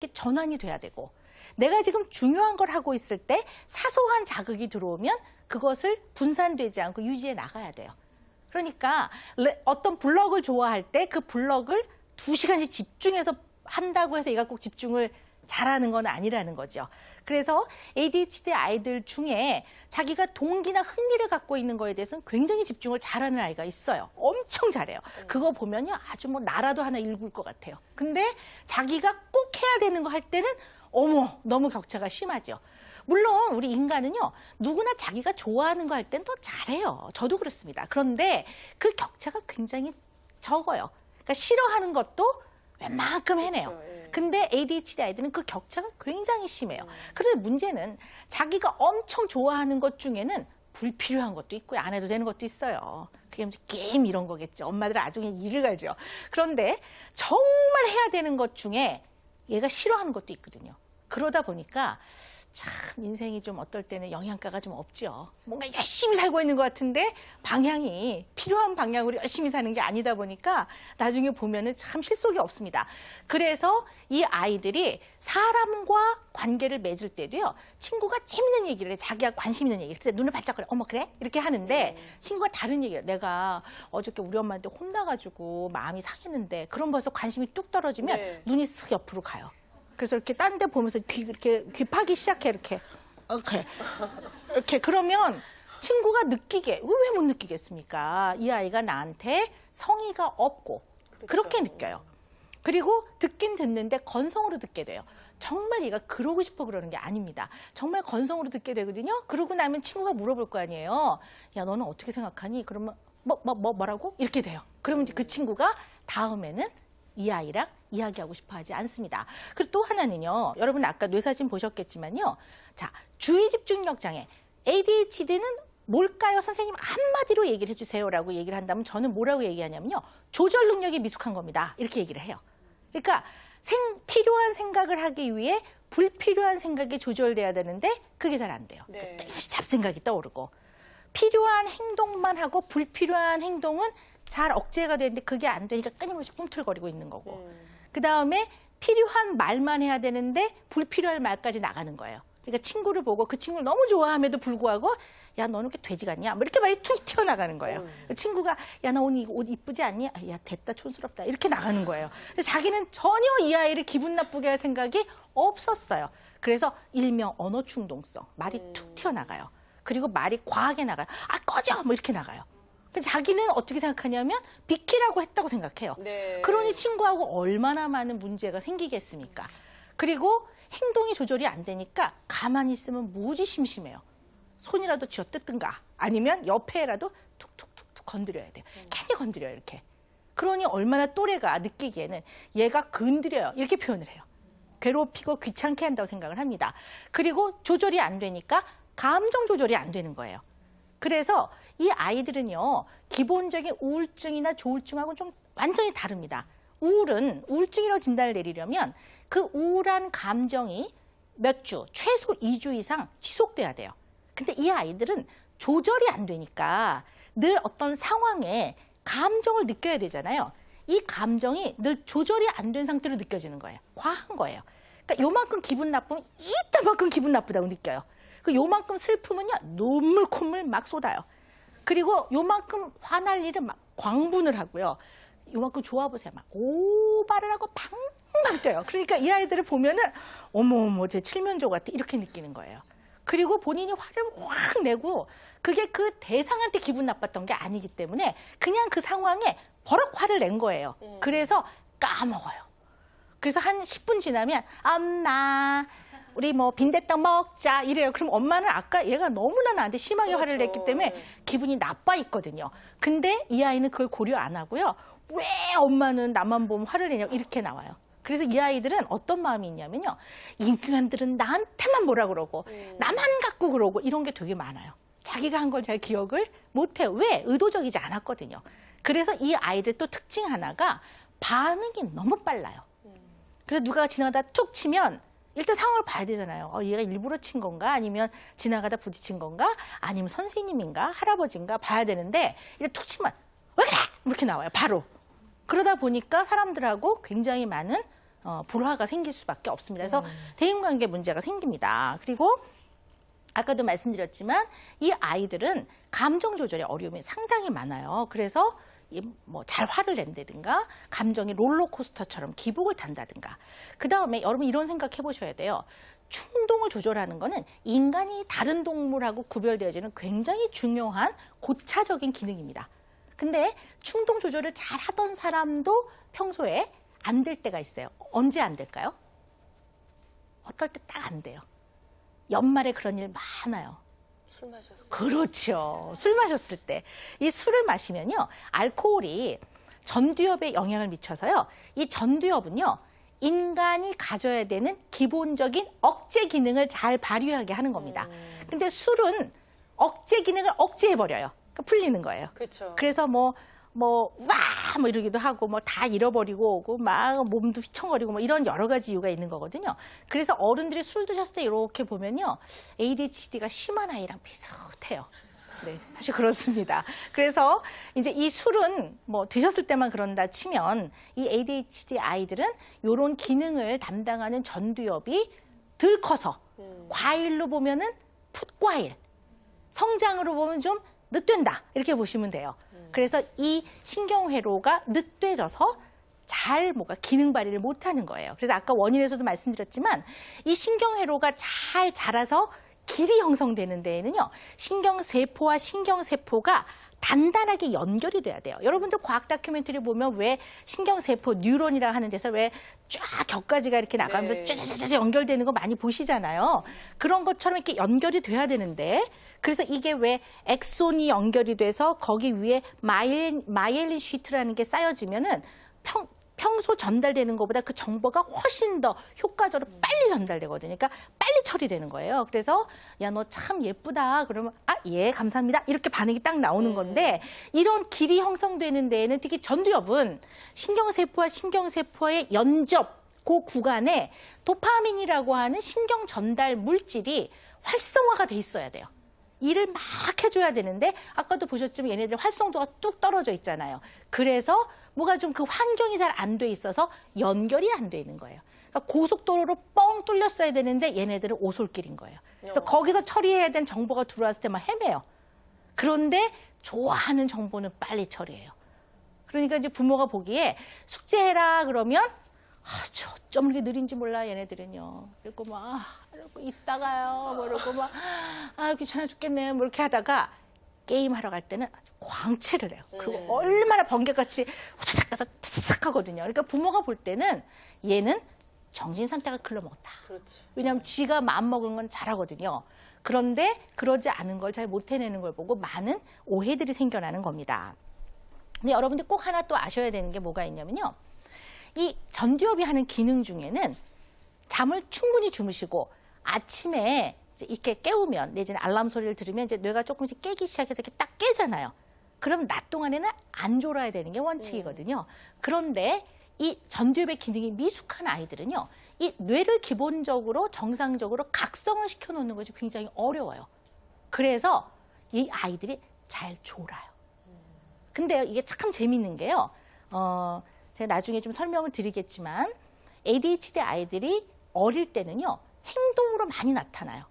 전환이 돼야 되고 내가 지금 중요한 걸 하고 있을 때 사소한 자극이 들어오면 그것을 분산되지 않고 유지해 나가야 돼요. 그러니까 어떤 블럭을 좋아할 때 그 블럭을 2시간씩 집중해서 한다고 해서 얘가 꼭 집중을 잘하는 건 아니라는 거죠. 그래서 ADHD 아이들 중에 자기가 동기나 흥미를 갖고 있는 거에 대해서는 굉장히 집중을 잘하는 아이가 있어요. 엄청 잘해요. 그거 보면요, 아주 뭐 나라도 하나 읽을 것 같아요. 근데 자기가 꼭 해야 되는 거 할 때는 어머, 너무 격차가 심하죠. 물론 우리 인간은요, 누구나 자기가 좋아하는 거 할 땐 더 잘해요. 저도 그렇습니다. 그런데 그 격차가 굉장히 적어요. 그러니까 싫어하는 것도 웬만큼 해내요. 그렇죠, 예. 근데 ADHD 아이들은 그 격차가 굉장히 심해요. 그런데 문제는 자기가 엄청 좋아하는 것 중에는 불필요한 것도 있고요. 안 해도 되는 것도 있어요. 그게 이제 게임 이런 거겠죠. 엄마들은 아주 그냥 이를 가죠. 그런데 정말 해야 되는 것 중에 얘가 싫어하는 것도 있거든요. 그러다 보니까 참 인생이 좀 어떨 때는 영양가가 좀 없죠. 뭔가 열심히 살고 있는 것 같은데 방향이 필요한 방향으로 열심히 사는 게 아니다 보니까 나중에 보면은 참 실속이 없습니다. 그래서 이 아이들이 사람과 관계를 맺을 때도요, 친구가 재밌는 얘기를 해, 자기가 관심 있는 얘기를 해. 눈을 반짝거려. 어머 그래? 이렇게 하는데 친구가 다른 얘기를 해. 내가 어저께 우리 엄마한테 혼나가지고 마음이 상했는데 그럼 벌써 관심이 뚝 떨어지면 네. 눈이 쓱 옆으로 가요. 그래서 이렇게 딴 데 보면서 귀 파기 시작해, 이렇게. 이렇게. 그러면 친구가 느끼게, 왜 못 느끼겠습니까? 이 아이가 나한테 성의가 없고, 그렇게 느껴요. 그리고 듣긴 듣는데 건성으로 듣게 돼요. 정말 얘가 그러고 싶어 그러는 게 아닙니다. 정말 건성으로 듣게 되거든요. 그러고 나면 친구가 물어볼 거 아니에요. 야, 너는 어떻게 생각하니? 그러면 뭐라고? 이렇게 돼요. 그러면 이제 그 친구가 다음에는 이 아이랑 이야기하고 싶어 하지 않습니다. 그리고 또 하나는요, 여러분 아까 뇌사진 보셨겠지만요. 자, 주의집중력 장애. ADHD는 뭘까요? 선생님 한마디로 얘기를 해주세요라고 얘기를 한다면 저는 뭐라고 얘기하냐면요. 조절 능력이 미숙한 겁니다. 이렇게 얘기를 해요. 그러니까 필요한 생각을 하기 위해 불필요한 생각이 조절돼야 되는데 그게 잘 안 돼요. 네. 다시 잡생각이 떠오르고 필요한 행동만 하고 불필요한 행동은 잘 억제가 되는데 그게 안 되니까 끊임없이 꿈틀거리고 있는 거고 그 다음에 필요한 말만 해야 되는데 불필요한 말까지 나가는 거예요. 그러니까 친구를 보고 그 친구를 너무 좋아함에도 불구하고 야 너는 왜 돼지 같냐? 뭐 이렇게 말이 툭 튀어나가는 거예요. 친구가 야 나 오늘 옷 이쁘지 않니? 야 됐다 촌스럽다 이렇게 나가는 거예요. 근데 자기는 전혀 이 아이를 기분 나쁘게 할 생각이 없었어요. 그래서 일명 언어 충동성, 말이 툭 튀어나가요. 그리고 말이 과하게 나가요. 아 꺼져! 뭐 이렇게 나가요. 자기는 어떻게 생각하냐면 비키라고 했다고 생각해요. 네. 그러니 친구하고 얼마나 많은 문제가 생기겠습니까? 그리고 행동이 조절이 안 되니까 가만히 있으면 무지 심심해요. 손이라도 쥐어뜯든가 아니면 옆에라도 툭툭툭툭 건드려야 돼요. 괜히 건드려요 이렇게. 그러니 얼마나 또래가 느끼기에는 얘가 건드려요 이렇게 표현을 해요. 괴롭히고 귀찮게 한다고 생각을 합니다. 그리고 조절이 안 되니까 감정 조절이 안 되는 거예요. 그래서 이 아이들은요, 기본적인 우울증이나 조울증하고는 좀 완전히 다릅니다. 우울은 우울증이라고 진단을 내리려면 그 우울한 감정이 몇 주, 최소 2주 이상 지속돼야 돼요. 근데 이 아이들은 조절이 안 되니까 늘 어떤 상황에 감정을 느껴야 되잖아요. 이 감정이 늘 조절이 안 된 상태로 느껴지는 거예요. 과한 거예요. 그러니까 요만큼 기분 나쁘면 이따만큼 기분 나쁘다고 느껴요. 그 요만큼 슬프면요 눈물 콧물 막 쏟아요. 그리고 요만큼 화날 일은 막 광분을 하고요. 요만큼 좋아 보세요. 막 오바를 하고 팡팡 뛰어요. 그러니까 이 아이들을 보면은 어머 제 칠면조 같아 이렇게 느끼는 거예요. 그리고 본인이 화를 확 내고 그게 그 대상한테 기분 나빴던 게 아니기 때문에 그냥 그 상황에 버럭 화를 낸 거예요. 그래서 까먹어요. 그래서 한 10분 지나면 엄마 우리 뭐 빈대떡 먹자 이래요. 그럼 엄마는 아까 얘가 너무나 나한테 심하게 그렇죠. 화를 냈기 때문에 기분이 나빠 있거든요. 근데 이 아이는 그걸 고려 안 하고요. 왜 엄마는 나만 보면 화를 내냐고 이렇게 나와요. 그래서 이 아이들은 어떤 마음이 있냐면요. 인간들은 나한테만 뭐라 그러고 나만 갖고 그러고 이런 게 되게 많아요. 자기가 한 걸 잘 기억을 못해요. 왜? 의도적이지 않았거든요. 그래서 이 아이들 또 특징 하나가 반응이 너무 빨라요. 그래서 누가 지나가다 툭 치면 일단 상황을 봐야 되잖아요. 얘가 일부러 친 건가? 아니면 지나가다 부딪힌 건가? 아니면 선생님인가? 할아버지인가? 봐야 되는데 이렇게 툭 치면 왜 그래? 이렇게 나와요. 바로. 그러다 보니까 사람들하고 굉장히 많은 불화가 생길 수밖에 없습니다. 그래서 대인관계 문제가 생깁니다. 그리고 아까도 말씀드렸지만 이 아이들은 감정 조절에 어려움이 상당히 많아요. 그래서 뭐 잘 화를 낸다든가 감정이 롤러코스터처럼 기복을 탄다든가. 그다음에 여러분 이런 생각해 보셔야 돼요. 충동을 조절하는 거는 인간이 다른 동물하고 구별되어지는 굉장히 중요한 고차적인 기능입니다. 근데 충동 조절을 잘 하던 사람도 평소에 안 될 때가 있어요. 언제 안 될까요? 어떨 때 딱 안 돼요. 연말에 그런 일 많아요. 술 마셨어요. 그렇죠. 술 마셨을 때. 이 술을 마시면요. 알코올이 전두엽에 영향을 미쳐서요. 이 전두엽은요. 인간이 가져야 되는 기본적인 억제 기능을 잘 발휘하게 하는 겁니다. 근데 술은 억제 기능을 억제해버려요. 그러니까 풀리는 거예요. 그렇죠. 그래서 뭐 이러기도 하고, 뭐 다 잃어버리고 오고, 막 몸도 휘청거리고, 뭐 이런 여러 가지 이유가 있는 거거든요. 그래서 어른들이 술 드셨을 때 이렇게 보면요. ADHD가 심한 아이랑 비슷해요. 네, 사실 그렇습니다. 그래서 이제 이 술은 뭐 드셨을 때만 그런다 치면 이 ADHD 아이들은 이런 기능을 담당하는 전두엽이 덜 커서 과일로 보면은 풋과일, 성장으로 보면 좀 늦된다 이렇게 보시면 돼요. 그래서 이 신경회로가 늦돼져서 잘 뭐가 기능 발휘를 못하는 거예요. 그래서 아까 원인에서도 말씀드렸지만 이 신경회로가 잘 자라서 길이 형성되는 데에는요. 신경세포와 신경세포가 단단하게 연결이 돼야 돼요. 여러분들 과학 다큐멘터리 보면 왜 신경세포 뉴런이라 하는 데서 왜 쫙 격가지가 이렇게 나가면서 네. 쫙쫙쫙 연결되는 거 많이 보시잖아요. 그런 것처럼 이렇게 연결이 돼야 되는데 그래서 이게 왜 엑손이 연결이 돼서 거기 위에 마이엘린 시트라는 게 쌓여지면은 평소 전달되는 것보다 그 정보가 훨씬 더 효과적으로 빨리 전달되거든요. 그러니까 빨리 처리되는 거예요. 그래서 야, 너 참 예쁘다. 그러면 예, 감사합니다. 이렇게 반응이 딱 나오는 건데 이런 길이 형성되는 데에는 특히 전두엽은 신경세포와 신경세포의 연접 그 구간에 도파민이라고 하는 신경 전달 물질이 활성화가 돼 있어야 돼요. 일을 막 해줘야 되는데 아까도 보셨지만 얘네들 활성도가 뚝 떨어져 있잖아요. 그래서 뭐가 좀 그 환경이 잘 안 돼 있어서 연결이 안 돼 있는 거예요. 그러니까 고속도로로 뻥 뚫렸어야 되는데 얘네들은 오솔길인 거예요. 그래서 거기서 처리해야 되는 정보가 들어왔을 때 막 헤매요. 그런데 좋아하는 정보는 빨리 처리해요. 그러니까 이제 부모가 보기에 숙제해라 그러면 저 어쩜 이렇게 느린지 몰라 얘네들은요. 그리고 막 이러고 있다가요. 뭐 이러고 막 귀찮아 죽겠네. 뭐 이렇게 하다가 게임하러 갈 때는 아주 광채를 해요. 그리고 얼마나 번개같이 후다닥 가서 탁 하거든요. 그러니까 부모가 볼 때는 얘는 정신 상태가 글러먹었다. 그렇죠. 왜냐하면 지가 마음먹은 건 잘하거든요. 그런데 그러지 않은 걸 잘 못 해내는 걸 보고 많은 오해들이 생겨나는 겁니다. 근데 여러분들 꼭 하나 또 아셔야 되는 게 뭐가 있냐면요. 이 전두엽이 하는 기능 중에는 잠을 충분히 주무시고 아침에 이제 이렇게 깨우면 내지는 알람 소리를 들으면 이제 뇌가 조금씩 깨기 시작해서 이렇게 딱 깨잖아요. 그럼 낮 동안에는 안 졸아야 되는 게 원칙이거든요. 그런데 이 전두엽의 기능이 미숙한 아이들은요. 이 뇌를 기본적으로 정상적으로 각성을 시켜놓는 것이 굉장히 어려워요. 그래서 이 아이들이 잘 졸아요. 근데 이게 참 재밌는 게요. 제가 나중에 좀 설명을 드리겠지만 ADHD 아이들이 어릴 때는요. 행동으로 많이 나타나요.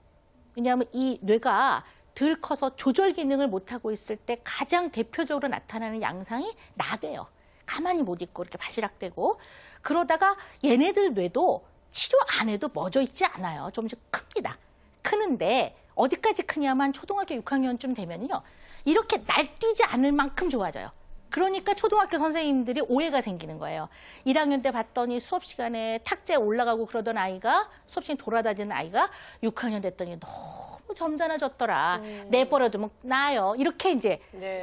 왜냐하면 이 뇌가 덜 커서 조절 기능을 못하고 있을 때 가장 대표적으로 나타나는 양상이 나대요. 가만히 못 있고 이렇게 바지락대고 그러다가 얘네들 뇌도 치료 안 해도 멎어 있지 않아요. 조금씩 큽니다. 크는데 어디까지 크냐면 초등학교 6학년쯤 되면요. 이렇게 날뛰지 않을 만큼 좋아져요. 그러니까 초등학교 선생님들이 오해가 생기는 거예요. 1학년 때 봤더니 수업 시간에 탁자에 올라가고 그러던 아이가 수업 시간에 돌아다니는 아이가 6학년 됐더니 너무 점잖아졌더라. 내버려두면 나아요. 이렇게 이제 네.